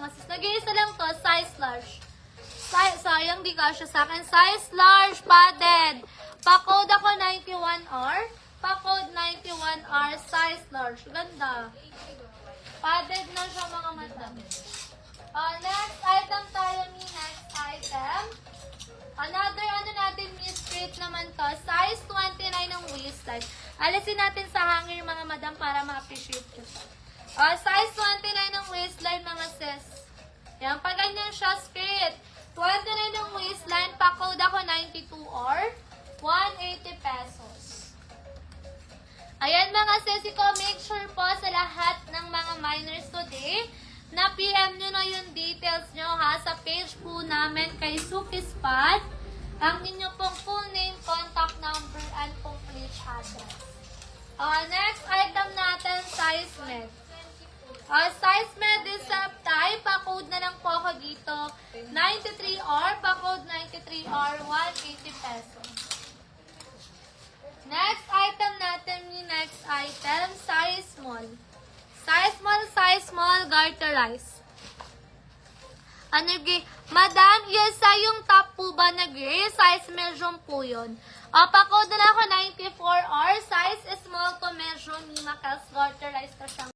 mga sis. Nag-iisa lang to, size large. Sayang di ka siya sa akin. Size large, padded. Pa-code ako 91R. Pa-code 91R, size large. Ganda. Padded na siya mga madam. Next item tayo, next item. Another natin, straight naman to. Size 29 ng waistline. Alisin natin sa hanger mga madam para ma-appreciate ko. Size 29 ng waistline mga sis. Yan, pag ganyan siya straight. 29 ng waistline, pa-code ako 92 or 180 pesos. Ayan mga sis, make sure po sa lahat ng mga minors today na PM nyo na yung details nyo ha sa page po namin kay Suki Spot. Ang inyo pong full name, contact number, and complete address. Next item natin, size med. Size med is tie, pa-code na lang po ako dito. 93R, pa-code 93R, 180 pesos. Next item natin, next item, size small. Size small, garterize. Madam, yes, yung top po ba na gray? Size medium po yun. Pa-code na lang ako 94R, size small to medium, Mimakels, garterize ka siya.